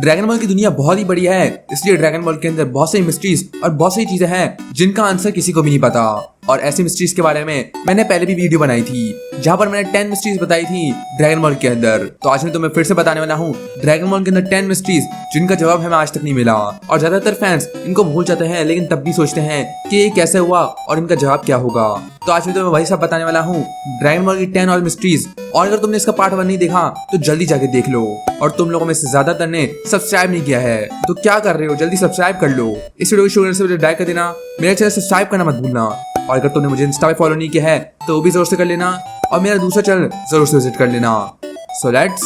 Dragon ball की दुनिया बहुत ही बड़ी है, इसलिए ड्रैगन बॉल के अंदर बहुत सारी मिस्ट्रीज और बहुत सारी चीजें हैं जिनका आंसर किसी को भी नहीं पता। और ऐसी मिस्ट्रीज के बारे में मैंने पहले भी वीडियो बनाई थी जहां पर मैंने 10 मिस्ट्रीज बताई थी ड्रैगन बॉल के अंदर। तो आज मैं तुम्हें फिर से बताने वाला हूँ ड्रैगन बॉल के अंदर 10 मिस्ट्रीज जिनका जवाब हमें आज तक नहीं मिला। और ज्यादातर फैंस इनको भूल जाते हैं, लेकिन तब भी सोचते हैं कि ये कैसे हुआ और इनका जवाब क्या होगा। तो आज मैं तुम्हें वही सब बताने वाला हूँ, ड्रैगन बॉल की 10 और मिस्ट्रीज। और अगर तुमने इसका पार्ट 1 नहीं देखा तो जल्दी जाके देख लो। और तुम लोगों में से ज्यादातर ने सब्सक्राइब नहीं किया है तो क्या कर रहे हो, जल्दी सब्सक्राइब कर लो। इस वीडियो को शुरू करने से पहले लाइक कर देना, मेरे चैनल सब्सक्राइब करना मत भूलना। और अगर तुमने मुझे इंस्टा पे फॉलो नहीं किया है तो वो भी जरूर से कर लेना, और मेरा दूसरा चैनल जरूर से विजिट कर लेना। So let's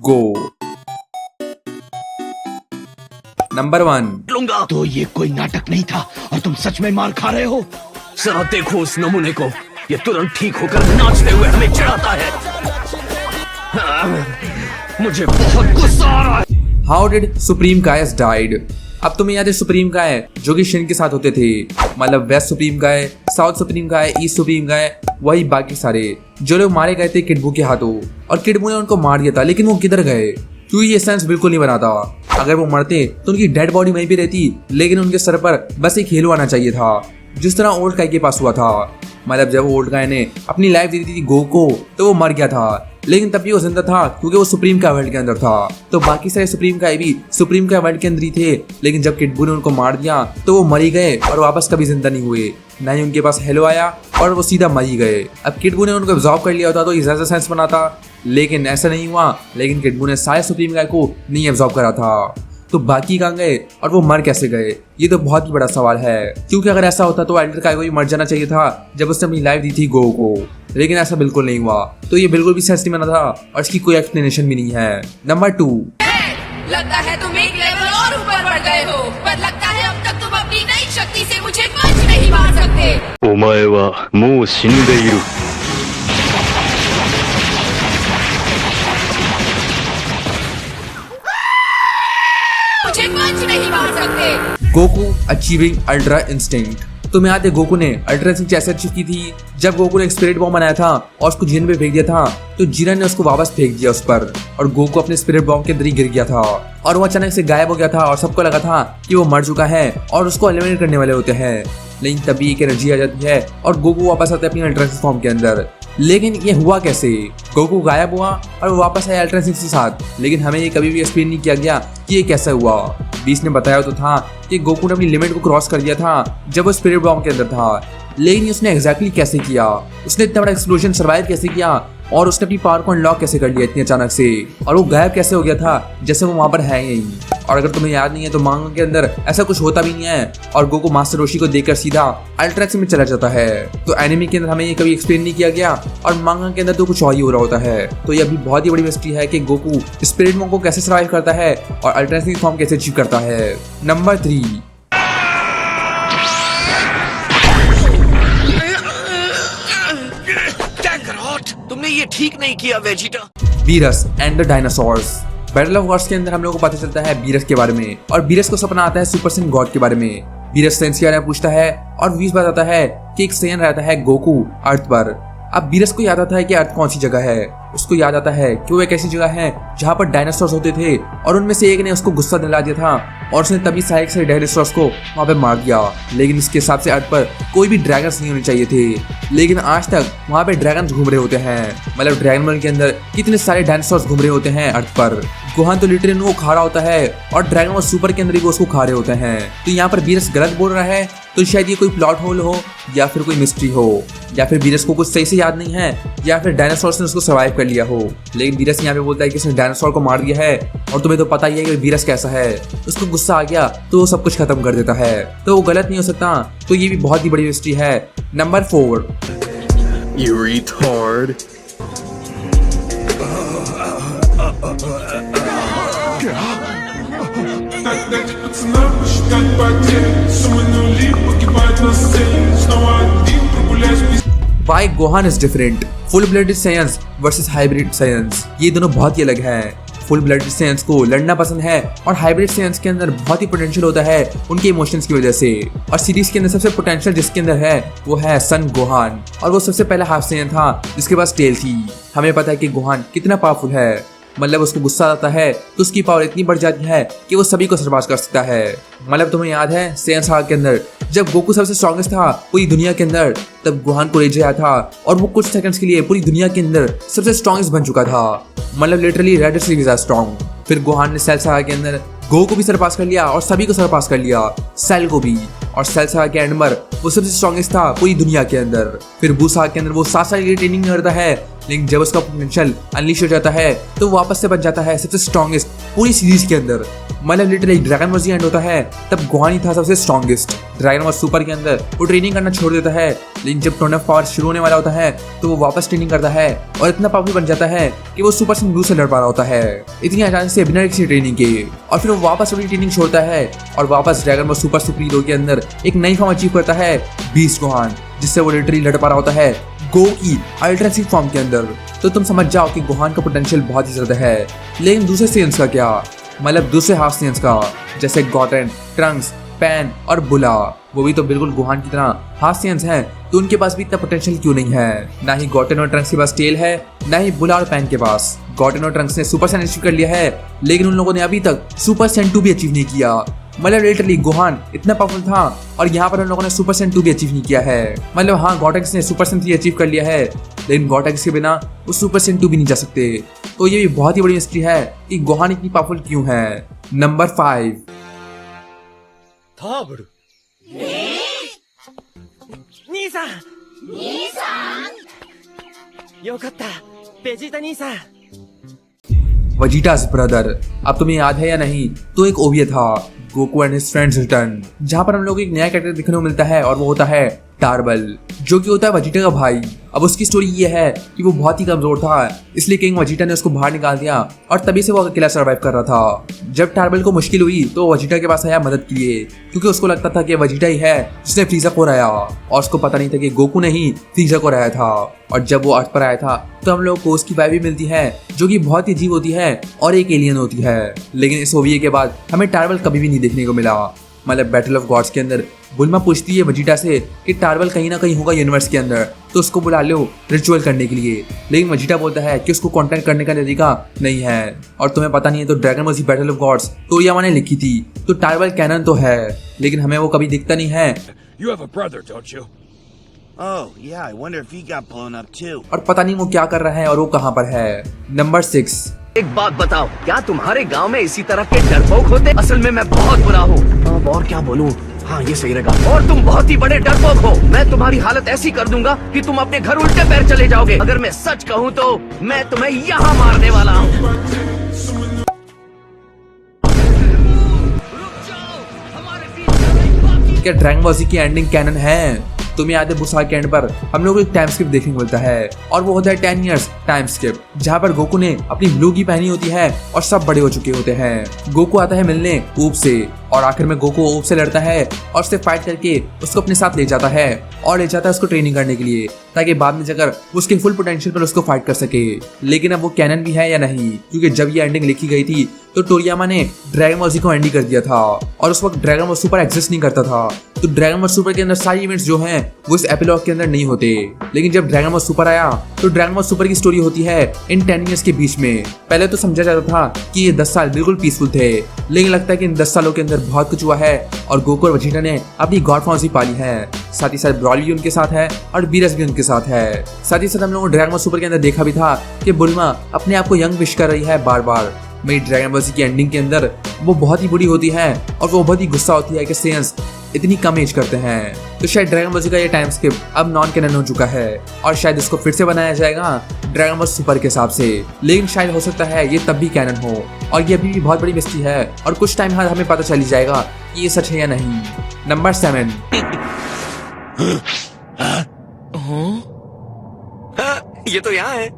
go. नंबर 1 लूंगा तो ये कोई नाटक नहीं था और तुम सच में मार खा रहे हो। जरा देखो उस नमूने को, ये तुरंत ठीक होकर नाचते हुए हमें चिढ़ाता है। मुझे बहुत गुस्सा आ रहा है। How did Supreme Kais died. अब तुम्हें याद है सुप्रीम काय जो कि शिन के साथ होते थे, मतलब वेस्ट सुप्रीम काय, साउथ सुप्रीम काय, ईस्ट सुप्रीम काय, वही बाकी सारे जो लोग मारे गए थे किड बू के हाथों। और किड बू ने उनको मार दिया था, लेकिन वो किधर गए क्योंकि ये सेंस बिल्कुल नहीं बनाता। अगर वो मरते तो उनकी डेड बॉडी वहीं पे रहती, लेकिन उनके सर पर बस एक हेलो आना चाहिए था, जिस तरह ओल्ड काय के पास हुआ था। मतलब जब ओल्ड काय ने अपनी लाइफ दे दी थी गो को तो वो मर गया था, लेकिन तब भी वो जिंदा था क्योंकि वो सुप्रीम काय वर्ल्ड के अंदर था। तो बाकी सारे सुप्रीम काय भी सुप्रीम काय वर्ल्ड के अंदर ही थे, लेकिन जब किड बू ने उनको मार दिया तो वो मर ही गए और वापस कभी जिंदा नहीं हुए, ना ही उनके पास हेलो आया और वो सीधा मर ही गए। अब किड बू ने उनको एब्जॉर्ब कर लिया होता तो ये ज्यादा सेंस बनाता, लेकिन ऐसा नहीं हुआ। लेकिन किड बू ने सारे सुप्रीम काय को नहीं एब्जॉर्ब करा था, तो बाकी कहाँ गए और वो मर कैसे गए, ये तो बहुत ही बड़ा सवाल है। क्योंकि अगर ऐसा होता तो एल्डर काय को भी मर जाना चाहिए था जब उसने अपनी लाइफ दी थी गो को, लेकिन ऐसा बिल्कुल नहीं हुआ। तो ये बिल्कुल भी सेंस नहीं बना था और इसकी कोई एक्सप्लेनेशन भी नहीं है। नंबर 2 लगता है तुम एक लेवल और ऊपर बढ़ गए हो, पर लगता है अब तक तुम अपनी नई शक्ति से मुझे पंच नहीं मार सकते। お前はもう死んでいる。 मुझे पंच नहीं मार सकते। Goku achieving ultra instinct. तुम्हें याद है गोकू ने अल्ट्रा इंस्टिंक्ट कैसे अचीव की थी? जब गोकू ने एक स्पिरिट बॉम्ब बनाया था और उसको जीरन पे फेंक दिया था, तो जीरन ने उसको वापस फेंक दिया उस पर, और गोकू अपने स्पिरिट बॉम्ब के अंदर ही गिर गया था और वो अचानक से गायब हो गया था और सबको लगा था कि वो मर चुका है और उसको एलिमिनेट करने वाले होते हैं। लेकिन तभी एक एनर्जी आ जाती है और गोकू वापस आते हैं अपनी अल्ट्रा फॉर्म के अंदर। लेकिन ये हुआ कैसे? गोकू गायब हुआ और वो वापस आया अल्ट्रा इंस्टिंक्ट के साथ, लेकिन हमें ये कभी भी एक्सप्लेन नहीं किया गया कि ये कैसे हुआ। बीस ने बताया तो था कि गोकू ने अपनी लिमिट को क्रॉस कर दिया था जब वो स्पिरिट बॉम्ब के अंदर था, लेकिन उसने एग्जैक्टली कैसे किया, उसने इतना बड़ा एक्सप्लोजन सर्वाइव कैसे किया और उसने अपनी पावर को अनलॉक कैसे कर लिया इतनी अचानक से, और वो गायब कैसे हो गया था जैसे वो वहां पर है ही नहीं। और अगर तुम्हें याद नहीं है तो मांगा के अंदर ऐसा कुछ होता भी नहीं है और गोकू मास्टर रोशी को देखकर सीधा अल्ट्रा में चला जाता है। तो एनिमे के अंदर हमें ये कभी एक्सप्लेन नहीं किया गया और मांगा के अंदर तो कुछ और ही हो रहा होता है। तो ये अभी बहुत ही बड़ी मिस्ट्री है कि गोकू स्पिरिट बॉम्ब को कैसे सर्वाइव करता है और अल्ट्रा फॉर्म कैसे अचीव करता है। नंबर 3 तुमने ये ठीक नहीं किया Vegeta. Beerus and the dinosaurs. Battle of gods के अंदर हम लोगों को पता चलता है बीरस के बारे में, और बीरस को सपना आता है सुपर सेन गॉड के बारे में। बीरस सेंस के बारे में पूछता है और बीरस बताता है कि एक सेन रहता है गोकू अर्थ पर। अब बीरस को याद आता है कि अर्थ कौन सी जगह है, उसको याद आता है कि वो एक ऐसी जगह है जहाँ पर डायनासोर्स होते थे और उनमें से एक ने उसको गुस्सा दिला दिया था और उसने तभी सारे डायनासोर्स को वहाँ पे मार दिया। लेकिन इसके हिसाब से अर्थ पर कोई भी ड्रैगन्स नहीं होने चाहिए थे, लेकिन आज तक वहाँ पे ड्रैगन्स घूम रहे होते हैं। मतलब ड्रैगन वर्ल्ड के अंदर कितने सारे डायनासोर्स घूम रहे होते हैं अर्थ पर। गोहान तो लिटरली वो खा रहा होता है और ड्रैगन बॉल सुपर के अंदर भी वो उसको खा रहे होते हैं। तो यहाँ पर बीरस गलत बोल रहा है, तो शायद ये कोई प्लॉट होल हो या फिर कोई मिस्ट्री हो, या फिर बीरस को कुछ सही से याद नहीं है, या फिर डायनासोर्स ने उसको सर्वाइव कर लिया हो। लेकिन बीरस यहाँ पे बोलता है कि उसने डायनासोर को मार दिया है, और तुम्हें तो पता ही है कि बीरस कैसा है, उसको गुस्सा आ गया तो वो सब कुछ खत्म कर देता है, तो वो गलत नहीं हो सकता। तो ये भी बहुत ही बड़ी मिस्ट्री है। Number 4 You retard. Пацана посчитать потери, суммы нули погибают на сцене. Снова один прогуляюсь без... Why Gohan is different? Full blooded Saiyans versus hybrid Saiyans। ये दोनों बहुत ही अलग हैं। फुल ब्लडेड सेंस को लड़ना पसंद है और हाइब्रिड सेंस के अंदर बहुत ही पोटेंशियल होता है उनके इमोशंस की वजह से। और सीरीज के अंदर सबसे पोटेंशियल जिसके अंदर है वो है सन गोहान, और वो सबसे पहला हाफ सेन था जिसके पास टेल थी। हमें पता है कि गोहान कितना पावरफुल है, मतलब उसको गुस्सा आता है तो उसकी पावर इतनी बढ़ जाती है कि वो सभी को सरपास कर सकता है। मतलब तुम्हें याद है सैयन सागा के अंदर जब गोकू सबसे स्ट्रॉन्गेस्ट था पूरी दुनिया के अंदर, तब गोहान को ले जाया था और वो कुछ सेकंड्स के लिए पूरी दुनिया के अंदर सबसे स्ट्रॉन्गेस्ट बन चुका था। मतलब लिटरली रेड से भी ज्यादा स्ट्रॉन्ग। फिर गोहान ने सेल सागा के अंदर गो को भी सरपास कर लिया और सभी को सरपास कर लिया, सेल को भी। और सेल सागा के एंड पर वो सबसे स्ट्रॉन्गेस्ट था पूरी दुनिया के अंदर। फिर बू सागा के अंदर वो 7 साल के लिए ट्रेनिंग करता है, लेकिन जब उसका पोटेंशियल अनलीश हो जाता है तो वापस से बन जाता है सबसे स्ट्रॉन्गेस्ट पूरी सीरीज के अंदर। मतलब लिटरली ड्रैगन वर्स एंड होता है तब गोहान ही था सबसे स्ट्रॉन्गेस्ट। ड्रैगन वर्स सुपर के अंदर वो ट्रेनिंग करना छोड़ देता है, लेकिन जब टोन ऑफ पावर शुरू होने वाला होता है तो वो वापस ट्रेनिंग करता है और इतना पावरफुल बन जाता है कि वो सुपर सिंह ब्लू से लड़ पा रहा होता है इतनी अचानक से बिना किसी ट्रेनिंग के। और फिर वो वापस अपनी ट्रेनिंग छोड़ता है और वापस dragon verse super super hero के अंदर एक नई फॉर्म अचीव करता है, बीस्ट गोहान, जिससे वो लिटरली लड़ पा रहा होता है गो की अल्ट्रा सीड फॉर्म के अंदर। तो तुम समझ जाओ कि गोहान का पोटेंशियल बहुत ही ज्यादा है। लेकिन दूसरे सेंस का क्या, मतलब दूसरे हाफ सेंस का, जैसे गॉटन, ट्रंक्स, पैन और बुला, वो भी तो बिल्कुल गोहान की तरह हाफ सेंस हैं, तो उनके पास भी इतना पोटेंशियल क्यों नहीं है? ना ही गॉटन और ट्रंक्स के पास टेल है, ना ही बुला और पैन के पास। गॉटन और ट्रंक्स ने सुपर सैन अचीव कर लिया है, लेकिन उन लोगों ने अभी तक सुपर सैन 2 भी अचीव नहीं किया। मतलब लिटरली गोहान इतना पावरफुल था और यहाँ पर उन लोगों ने सुपर सैन 2 भी अचीव नहीं किया है। मतलब हाँ, गॉटेक्स ने सुपर सैन 3 अचीव कर लिया है, लेकिन गॉटेक्स के बिना वो सुपर सैन 2 भी नहीं जा सकते। तो ये भी बहुत ही बड़ी मिस्ट्री है कि गोहान इतनी पावरफुल क्यों है। Number 5, Vegeta's brother. अब तुम्हें याद है या नहीं, तो एक ओविया था Goku and his friends return, जहां पर हम लोग एक नया कैरेक्टर देखने को मिलता है और वो होता है टार्बल, जो कि होता है वजीटा का भाई। अब उसकी स्टोरी ये है कि वो बहुत ही कमजोर था, इसलिए किंग वजीटा ने उसको बाहर निकाल दिया और तभी से वो अकेला सर्वाइव कर रहा था। जब टार्बल को मुश्किल हुई तो वजीटा के पास आया मदद के लिए, क्योंकि उसको लगता था कि वजीटा ही है जिसने फ्रीजा को हराया, और उसको पता नहीं था कि गोकू ने ही फ्रीजा को हराया था। और जब वो अर्थ पर आया था तो हम लोग को उसकी वाइफ भी मिलती है, जो कि बहुत ही अजीब होती है और एक एलियन होती है। लेकिन इस ओविये के बाद हमें टार्बल कभी भी नहीं देखने को मिला। मतलब बैटल ऑफ गॉड्स के अंदर बुल्मा पूछती है वजीटा से कि टार्बल कहीं ना कहीं होगा यूनिवर्स के अंदर, तो उसको बुला लो रिचुअल करने के लिए। लेकिन वजीटा बोलता है कि उसको कांटेक्ट करने का तरीका नहीं है। और तुम्हें पता नहीं है तो Dragon verse Battle of Gods Toriyama ने लिखी थी, तो टार्बल कैनन तो है, लेकिन हमें वो कभी दिखता नहीं है। You have a brother, don't you? Oh, yeah, I wonder if he got blown up too. और पता नहीं वो क्या कर रहा है और वो कहाँ पर है। नंबर 6, एक बात बताओ, क्या तुम्हारे गांव में इसी तरह के डरपोक होते? असल में मैं बहुत बुरा हूँ। अब और क्या बोलूँ? हाँ, ये सही रहेगा। और तुम बहुत ही बड़े डरपोक हो। मैं तुम्हारी हालत ऐसी कर दूंगा कि तुम अपने घर उल्टे पैर चले जाओगे। अगर मैं सच कहूँ तो मैं तुम्हें यहाँ मारने वाला हूँ। क्या ड्रैगन बॉल की एंडिंग कैनन है? तुम्हें याद है बुसा के एंड पर हम लोग को एक टाइम स्किप देखने को मिलता है, और वो होता है 10 इयर्स टाइम स्किप, जहाँ पर गोकू ने अपनी ब्लू की पहनी होती है और सब बड़े हो चुके होते हैं। गोकू आता है मिलने ऊप से, और आखिर में गोकू ऊप से लड़ता है और उससे फाइट करके उसको अपने साथ ले जाता है और ले जाता है उसको ट्रेनिंग करने के लिए, ताकि बाद में जाकर उसके फुल पोटेंशियल पर उसको फाइट कर सके। लेकिन अब वो कैनन भी है या नहीं, क्योंकि जब ये एंडिंग लिखी गई थी तो टोरियामा ने ड्रैगन बॉल को एंडी कर दिया था और उस वक्त ड्रैगन बॉल सुपर एग्जिस्ट नहीं करता था। तो ड्रैगन बॉल सुपर के अंदर सारी इवेंट्स जो हैं वो इस एपिलॉग के अंदर नहीं होते। लेकिन जब ड्रैगन बॉल सुपर आया तो ड्रैगन बॉल सुपर की स्टोरी होती है इन 10 इयर्स के बीच में। पहले तो समझा जाता था कि ये 10 साल बिल्कुल पीसफुल थे, लेकिन लगता है कि इन 10 सालों के अंदर बहुत कुछ हुआ है और गोकू और वजीटा ने अपनी गॉड फॉर्म्स भी पाली है। साथ ही साथ ब्रॉली भी उनके साथ है और बीरस भी उनके साथ है। साथ ही साथ हम लोगों ने ड्रैगन बॉल सुपर के अंदर देखा भी था कि बुल्मा अपने आप को यंग विश कर रही है बार बार। मेरी ड्रैगन बॉल की एंडिंग के अंदर वो बहुत ही बुरी होती है और वो बहुत ही गुस्सा होती है कि सेंस इतनी कम एज करते हैं। तो शायद ड्रैगन बॉल का ये टाइम स्किप अब नॉन कैनन हो चुका है और शायद इसको फिर से बनाया जाएगा ड्रैगन बॉल सुपर के हिसाब से। लेकिन शायद हो सकता है ये तब भी कैनन हो, और ये अभी भी बहुत बड़ी मिस्ट्री है और कुछ टाइम बाद हमें पता चली जाएगा कि ये सच है या नहीं। नंबर 7, ये तो यहाँ है।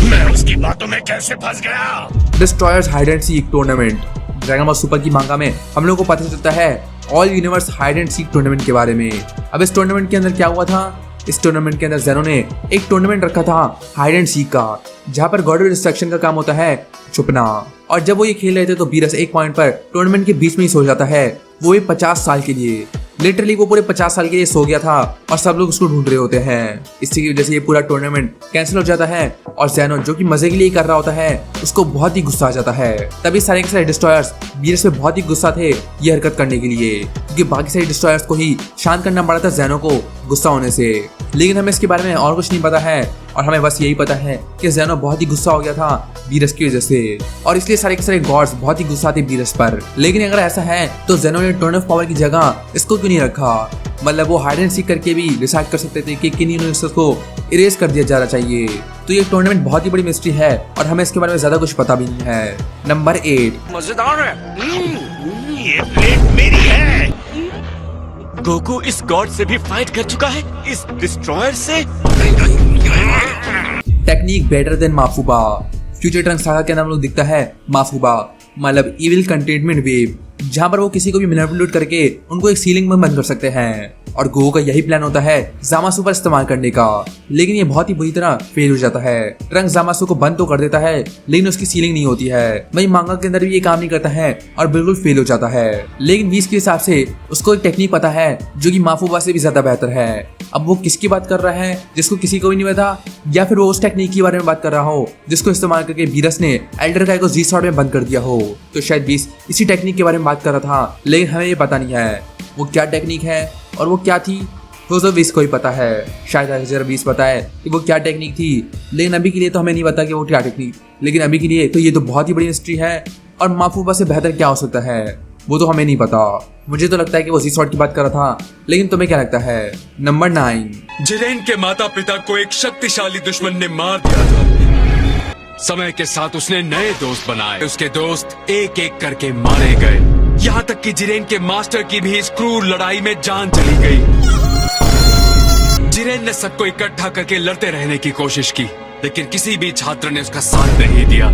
मैं उसकी बातों में कैसे फंस गया? Destroyers hide and seek tournament. Dragon ball super की मांगा में हम लोगों को पता चलता है all universe hide and seek tournament के बारे में। अब इस टूर्नामेंट के अंदर क्या हुआ था? इस टूर्नामेंट के अंदर ज़ेनो ने एक टूर्नामेंट रखा था हाइड एंड सीक का, जहाँ पर गॉड ऑफ डिस्ट्रक्शन का काम होता है छुपना। और जब वो ये खेल रहे थे तो बीरस एक पॉइंट पर टूर्नामेंट के बीच में ही सो जाता है, वो भी 50 साल के लिए। लिटरली वो पूरे 50 साल के लिए सो गया था और सब लोग उसको ढूंढ रहे होते हैं। इसकी वजह से ये पूरा टूर्नामेंट कैंसिल हो जाता है और ज़ेनो जो कि मजे के लिए कर रहा होता है उसको बहुत ही गुस्सा आ जाता है। तभी सारे के सारे डिस्ट्रॉयर्स वीरस पे बहुत ही गुस्सा थे ये हरकत करने के लिए, क्योंकि बाकी सारे डिस्ट्रॉयर्स को ही शांत करना पड़ा था ज़ेनो को गुस्सा होने से। लेकिन हमें इसके बारे में और कुछ नहीं पता है और हमें बस यही पता है कि ज़ेनो बहुत ही गुस्सा हो गया था वीरस की वजह से और इसलिए सारे के सारे गॉड्स बहुत ही गुस्सा थे वीरस पर। लेकिन अगर ऐसा है तो ज़ेनो ने टर्न ऑफ पावर की जगह इसको क्यों नहीं रखा? मतलब वो हाइड एंड सीक करके भी डिसाइड कर सकते थे कि किन यूनिवर्सेस को इरेज कर दिया जाना चाहिए। तो ये टूर्नामेंट बहुत ही बड़ी मिस्ट्री है और हमें इसके बारे में ज्यादा कुछ पता भी नहीं है। नंबर 8 मजेदार है। ये प्लेट मेरी है। गोकू इस गॉड से भी फाइट कर चुका है, इस डिस्ट्रॉयर से। Technique better than Mafuba. Future Trunks saga के नाम लोग दिखता है माफूबा, मतलब इविल कंटेनमेंट वेव, जहां पर वो किसी को भी मैनिपुलेट करके उनको एक सीलिंग में बंद कर सकते हैं। और गोकू का यही प्लान होता है जामासु पर इस्तेमाल करने का, लेकिन ये बहुत ही बुरी तरह फेल हो जाता है। ट्रंक जामासु को बंद तो कर देता है लेकिन उसकी सीलिंग नहीं होती है। वही मांगा के अंदर भी ये काम नहीं करता है और बिल्कुल फेल हो जाता है। लेकिन 20 के हिसाब से उसको एक टेक्निक पता है जो कि माफूबा से भी ज्यादा बेहतर है। अब वो किसकी बात कर रहा है जिसको किसी को भी नहीं पता, या फिर वो उस टेक्निक के बारे में बात कर रहा हो जिसको इस्तेमाल करके वीरस ने एल्डर गाय को जी शॉट में बंद कर दिया हो। तो शायद 20 इसी टेक्निक के बारे में बात कर रहा था, लेकिन हमें ये पता नहीं है वो क्या टेक्निक है और वो क्या थी। तो 20 को ही पता है, शायद जरा 20 पता है कि वो क्या टेक्निक थी, लेकिन अभी के लिए तो हमें नहीं पता कि वो क्या टेक्निक। लेकिन अभी के लिए तो ये तो बहुत ही बड़ी मिस्ट्री है और माफूबा से बेहतर क्या हो सकता है वो तो हमें नहीं पता। मुझे तो लगता है कि वो जी शॉट की बात कर रहा था, लेकिन तुम्हें क्या लगता है? नंबर 9 जिरेन के माता पिता को एक शक्तिशाली दुश्मन ने मार दिया था। समय के साथ उसने नए दोस्त बनाए, उसके दोस्त एक एक करके मारे गए, यहाँ तक कि जिरेन के मास्टर की भी इस क्रूर लड़ाई में जान चली गई। जिरेन ने सबको इकट्ठा करके लड़ते रहने की कोशिश की, लेकिन किसी भी छात्र ने उसका साथ नहीं दिया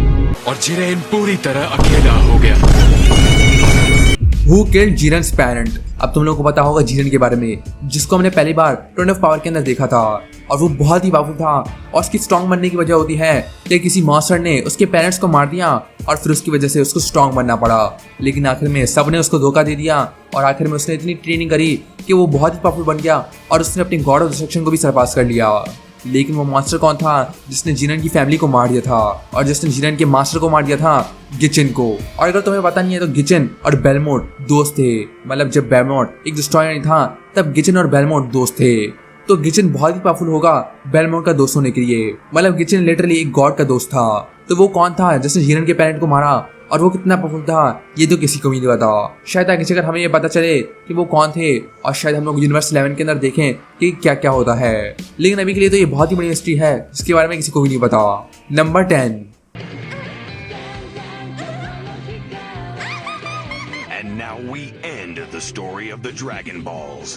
और जिरेन पूरी तरह अकेला हो गया। Who killed Jiren's parent? अब तुम लोगों को पता होगा जिरेन के बारे में, जिसको हमने पहली बार टर्न ऑफ पावर के अंदर देखा था और वो बहुत ही पावरफुल था और उसकी स्ट्रॉन्ग बनने की वजह होती है कि किसी मॉन्स्टर ने उसके पेरेंट्स को मार दिया और फिर उसकी वजह से उसको स्ट्रॉन्ग बनना पड़ा। लेकिन आखिर में सबने उसको धोखा दे दिया और आखिर में उसने इतनी ट्रेनिंग करी कि वो बहुत ही पावरफुल बन गया और उसने अपनी गॉड ऑफ डिस्ट्रक्शन को भी सरपास कर लिया। लेकिन वो मॉन्स्टर कौन था जिसने जिरेन की फैमिली को मार दिया था और जिसने जिरेन के मास्टर को मार दिया था? गिचिन को। और अगर तुम्हें पता नहीं है तो गिचिन और बेलमोट दोस्त थे। मतलब जब बेलमोट एक डिस्ट्रॉयर नहीं था तब गिचिन और बेलमोट दोस्त थे। तो गिचिन बहुत ही पावरफुल होगा बेलमोट का दोस्त होने के लिए। मतलब गिचिन लिटरली एक गॉड का दोस्त था। तो वो कौन था जिसने जिरेन के पेरेंट को मारा और वो कितना पावरफुल था ये तो किसी को भी नहीं पता। शायद आगे चलकर हमें ये पता चले कि वो कौन थे और शायद हम लोग यूनिवर्स 11 के अंदर देखें कि क्या क्या होता है। लेकिन अभी के लिए तो ये बहुत ही बड़ी मिस्ट्री है जिसके बारे में किसी को भी नहीं पता। Number 10 And now we end the story of the Dragon Balls,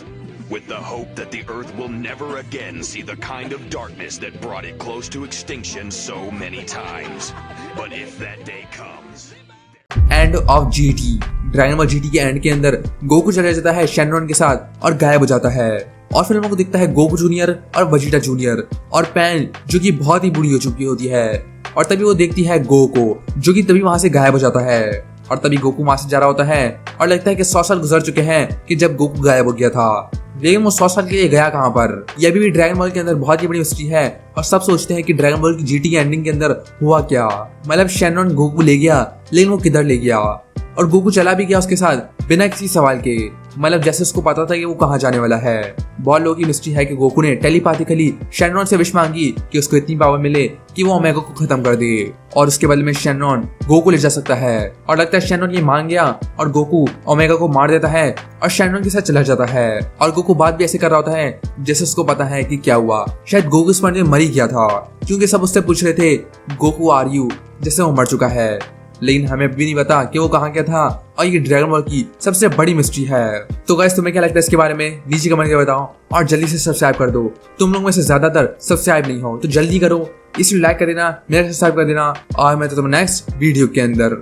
with the hope that the Earth will never again see the kind of darkness that brought it close to extinction so many times. But if that day comes... end of GT. Dragon ball GT के and के अंदर Goku चला जाता है Shenron के साथ और गायब हो जाता है और फिर हम लोग को दिखता है गोकू जूनियर और वेजिटा जूनियर और पैन जो कि बहुत ही बुरी हो चुकी होती है। और तभी वो देखती है गो को जो कि तभी वहां से गायब हो जाता है और तभी गोकू वहां से जा रहा होता है और लगता है कि 100 साल गुजर चुके हैं कि जब गोकू गायब हो गया था। लेकिन वो 100 साल के लिए गया कहाँ पर? ये अभी भी ड्रैगन बॉल के अंदर बहुत ही बड़ी मिस्ट्री है और सब सोचते हैं कि ड्रैगन बॉल की जीटी एंडिंग के अंदर हुआ क्या। मतलब शेनरॉन गोकू ले गया लेकिन वो किधर ले गया और गोकू चला भी गया उसके साथ बिना किसी सवाल के। मतलब जैसे उसको पता था कि वो कहाँ जाने वाला है। बहुत लोगों की मिस्ट्री है कि गोकू ने टेलीपैथिकली शेनरॉन से विश मांगी कि उसको इतनी पावर मिले कि वो ओमेगा को खत्म कर दे और उसके बदले में शेनरॉन गोकू ले जा सकता है। और लगता है शेनरॉन ये मांग गया और गोकू ओमेगा को मार देता है और शेनरॉन के साथ चला जाता है। और गोकू बात भी ऐसे कर रहा होता है जैसे उसको पता है कि क्या हुआ। शायद गोकू इस पॉइंट में मर ही गया था क्योंकि सब उससे पूछ रहे थे गोकू आर यू, जैसे वो मर चुका है। लेकिन हमें भी नहीं पता कि वो कहाँ गया था और ये ड्रैगन बॉल की सबसे बड़ी मिस्ट्री है। तो गाइस तुम्हें क्या लगता है इसके बारे में नीचे कमेंट करके बताओ और जल्दी से सब्सक्राइब कर दो। तुम लोग में से ज्यादातर सब्सक्राइब नहीं हो तो जल्दी करो, इसलिए लाइक कर देना, मेरा सब्सक्राइब कर देना और मैं तो तुम्हें नेक्स्ट वीडियो के अंदर